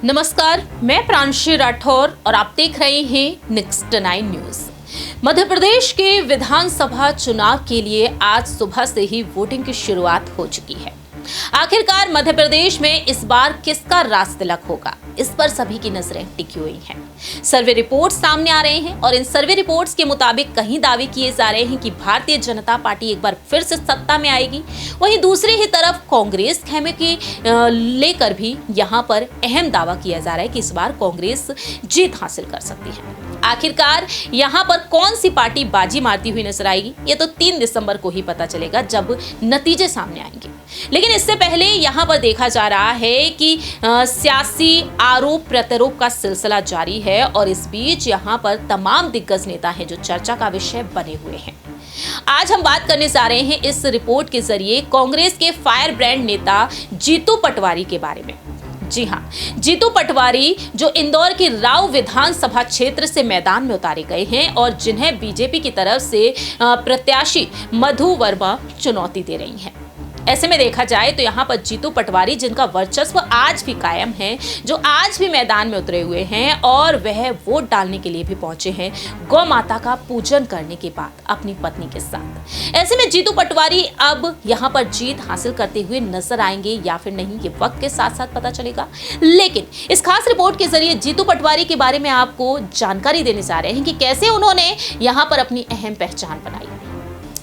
नमस्कार, मैं प्रांशी राठौर और आप देख रहे हैं नेक्स्ट 9 न्यूज। मध्य प्रदेश के विधानसभा चुनाव के लिए आज सुबह से ही वोटिंग की शुरुआत हो चुकी है। आखिरकार मध्य प्रदेश में इस बार किसका राज तिलक होगा, इस पर सभी की नजरें टिकी हुई हैं। सर्वे रिपोर्ट्स सामने आ रहे हैं और इन सर्वे रिपोर्ट्स के मुताबिक कहीं दावे किए जा रहे हैं कि भारतीय जनता पार्टी एक बार फिर से सत्ता में आएगी। वहीं दूसरी ही तरफ कांग्रेस खेमे की लेकर भी यहां पर अहम दावा किया जा रहा है कि इस बार कांग्रेस जीत हासिल कर सकती है। आखिरकार यहां पर कौन सी पार्टी बाजी मारती हुई नजर आएगी, ये तो 3 दिसंबर को ही पता चलेगा जब नतीजे सामने आएंगे। लेकिन इससे पहले यहां पर देखा जा रहा है कि सियासी आरोप प्रत्यारोप का सिलसिला जारी है और इस बीच यहां पर तमाम दिग्गज नेता हैं जो चर्चा का विषय बने हुए हैं। आज हम बात करने जा रहे हैं इस रिपोर्ट के जरिए कांग्रेस के फायर ब्रांड नेता जीतू पटवारी के बारे में। जी हां, जीतू पटवारी जो इंदौर के राव विधानसभा क्षेत्र से मैदान में उतारे गए हैं और जिन्हें बीजेपी की तरफ से प्रत्याशी मधु वर्मा चुनौती दे रही हैं। ऐसे में देखा जाए तो यहाँ पर जीतू पटवारी, जिनका वर्चस्व आज भी कायम है, जो आज भी मैदान में उतरे हुए हैं और वह वोट डालने के लिए भी पहुंचे हैं गौ माता का पूजन करने के बाद अपनी पत्नी के साथ। ऐसे में जीतू पटवारी अब यहाँ पर जीत हासिल करते हुए नजर आएंगे या फिर नहीं, ये वक्त के साथ साथ पता चलेगा। लेकिन इस खास रिपोर्ट के जरिए जीतू पटवारी के बारे में आपको जानकारी देने जा रहे हैं कि कैसे उन्होंने यहाँ पर अपनी अहम पहचान बनाई।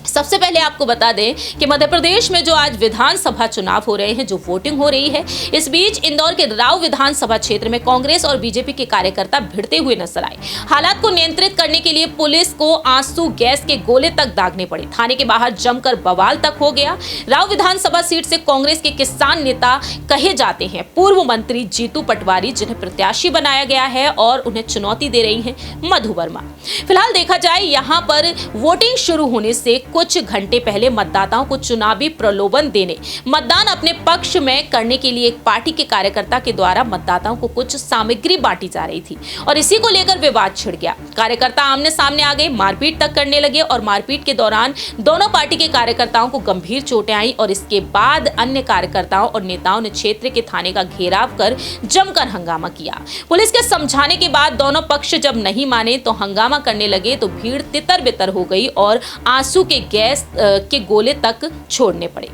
सबसे पहले आपको बता दें कि मध्य प्रदेश में जो आज विधानसभा चुनाव हो रहे हैं, जो वोटिंग हो रही है, इस बीच इंदौर के राव विधानसभा क्षेत्र में कांग्रेस और बीजेपी के कार्यकर्ता भिड़ते हुए नजर आए। हालात को नियंत्रित करने के लिए पुलिस को आंसू गैस के गोले तक दागने पड़े। थाने के बाहर जमकर बवाल तक हो गया। राव विधानसभा सीट से कांग्रेस के किसान नेता कहे जाते हैं पूर्व मंत्री जीतू पटवारी, जिन्हें प्रत्याशी बनाया गया है और उन्हें चुनौती दे रही है मधु वर्मा। फिलहाल देखा जाए यहाँ पर वोटिंग शुरू होने से कुछ घंटे पहले मतदाताओं को चुनावी प्रलोभन देने, मतदान अपने पक्ष में करने के लिए एक पार्टी के कार्यकर्ता के द्वारा मतदाताओं को कुछ सामग्री बांटी जा रही थी और इसी को लेकर विवाद छिड़ गया। कार्यकर्ता आमने सामने आ गए, मारपीट तक करने लगे और मारपीट के दौरान दोनों पार्टी के कार्यकर्ताओं को गंभीर चोटें आई और इसके बाद अन्य कार्यकर्ताओं और नेताओं ने क्षेत्र के थाने का घेराव कर जमकर हंगामा किया। पुलिस के समझाने के बाद दोनों पक्ष जब नहीं माने तो हंगामा करने लगे तो भीड़ तितर बितर हो गई और आंसू के गैस के गोले तक छोड़ने पड़े।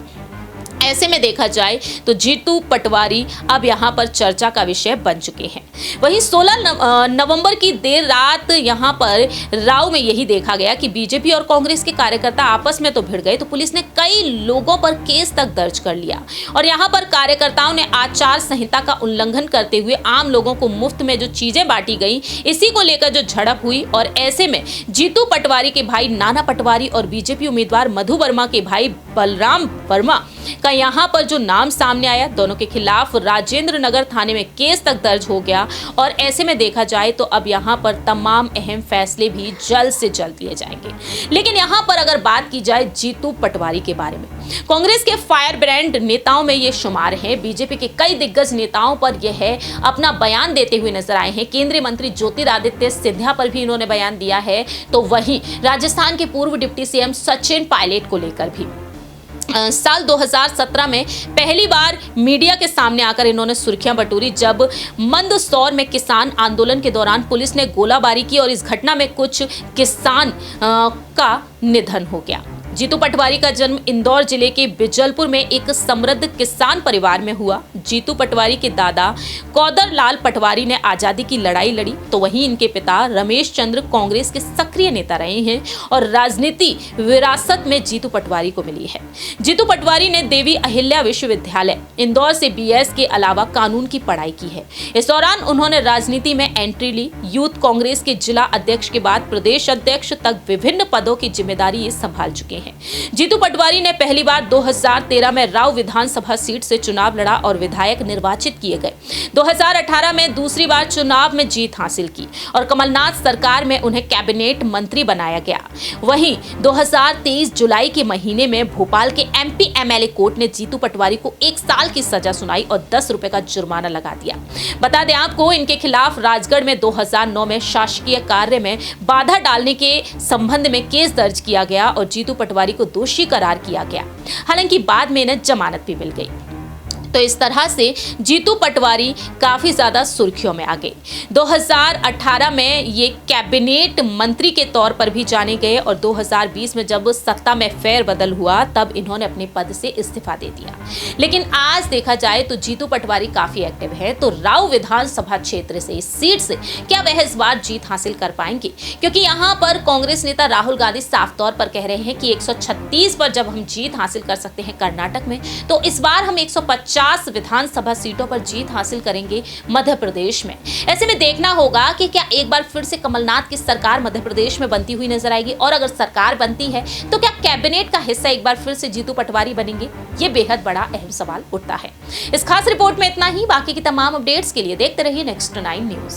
ऐसे में देखा जाए तो जीतू पटवारी अब यहाँ पर चर्चा का विषय बन चुके हैं। वहीं 16 नवंबर की देर रात यहाँ पर राव में यही देखा गया कि बीजेपी और कांग्रेस के कार्यकर्ता आपस में तो भिड़ गए, तो पुलिस ने कई लोगों पर केस तक दर्ज कर लिया और यहाँ पर कार्यकर्ताओं ने आचार संहिता का उल्लंघन करते हुए आम लोगों को मुफ्त में जो चीजें बांटी गई, इसी को लेकर जो झड़प हुई और ऐसे में जीतू पटवारी के भाई नाना पटवारी और बीजेपी उम्मीदवार मधु वर्मा के भाई बलराम वर्मा का यहाँ पर जो नाम सामने आया, दोनों के खिलाफ राजेंद्र नगर थाने में केस तक दर्ज हो गया और ऐसे में देखा जाए तो अब यहाँ पर तमाम अहम फैसले भी जल्द से जल्द लिए जाएंगे। लेकिन यहाँ पर अगर बात की जाए जीतू पटवारी के बारे में, कांग्रेस के फायर ब्रांड नेताओं में ये शुमार है। बीजेपी के कई दिग्गज नेताओं पर यह है अपना बयान देते हुए नजर आए हैं। केंद्रीय मंत्री ज्योतिरादित्य सिंधिया पर भी इन्होंने बयान दिया है, तो वहीं राजस्थान के पूर्व डिप्टी सीएम सचिन पायलट को लेकर भी साल 2017 में पहली बार मीडिया के सामने आकर इन्होंने सुर्खियां बटोरी, जब मंदसौर में किसान आंदोलन के दौरान पुलिस ने गोलाबारी की और इस घटना में कुछ किसान का निधन हो गया। जीतू पटवारी का जन्म इंदौर जिले के बिजलपुर में एक समृद्ध किसान परिवार में हुआ। जीतू पटवारी के दादा कौदर लाल पटवारी ने आजादी की लड़ाई लड़ी, तो वहीं इनके पिता रमेश चंद्र कांग्रेस के सक्रिय नेता रहे हैं और राजनीति विरासत में जीतू पटवारी को मिली है। जीतू पटवारी ने देवी अहिल्या विश्वविद्यालय इंदौर से बीएस के अलावा कानून की पढ़ाई की है। इस दौरान उन्होंने राजनीति में एंट्री ली। यूथ कांग्रेस के जिला अध्यक्ष के बाद प्रदेश अध्यक्ष तक विभिन्न पदों की जिम्मेदारी ये संभाल चुके हैं। जीतू पटवारी ने पहली बार 2013 में राव विधानसभा सीट से चुनाव लड़ा और विधायक निर्वाचित किए गए। 2018 में दूसरी बार चुनाव में जीत हासिल की और कमलनाथ सरकार में उन्हें कैबिनेट मंत्री बनाया गया। वहीं 2023 जुलाई के महीने में भोपाल के एमपी एमएलए कोर्ट ने जीतू पटवारी को 1 साल की सजा सुनाई और 10 रुपए का जुर्माना लगा दिया। बता दें आपको, इनके खिलाफ राजगढ़ में 2009 में शासकीय कार्य में बाधा डालने के संबंध में केस दर्ज किया गया और जीतू पटवारी को दोषी करार किया गया। हालांकि बाद में इन्हें जमानत भी मिल गई। तो इस तरह से जीतू पटवारी काफी ज्यादा सुर्खियों में आ गए। 2018 में ये कैबिनेट मंत्री के तौर पर भी जाने गए और 2020 में जब सत्ता में फेरबदल हुआ तब इन्होंने अपने पद से इस्तीफा दे दिया। लेकिन आज देखा जाए तो जीतू पटवारी काफी एक्टिव है, तो राव विधानसभा क्षेत्र से इस सीट से क्या वह इस बार जीत हासिल कर पाएंगे? क्योंकि यहां पर कांग्रेस नेता राहुल गांधी साफ तौर पर कह रहे हैं कि 136 पर जब हम जीत हासिल कर सकते हैं कर्नाटक में, तो इस बार हम 150 विधानसभा सीटों पर जीत हासिल करेंगे मध्य प्रदेश में। ऐसे में देखना होगा कि क्या एक बार फिर से कमलनाथ की सरकार मध्य प्रदेश में बनती हुई नजर आएगी, और अगर सरकार बनती है तो क्या कैबिनेट का हिस्सा एक बार फिर से जीतू पटवारी बनेंगे? ये बेहद बड़ा अहम सवाल उठता है। इस खास रिपोर्ट में इतना ही। बाकी की तमाम अपडेट्स के लिए देखते रहिए नेक्स्ट 9 न्यूज।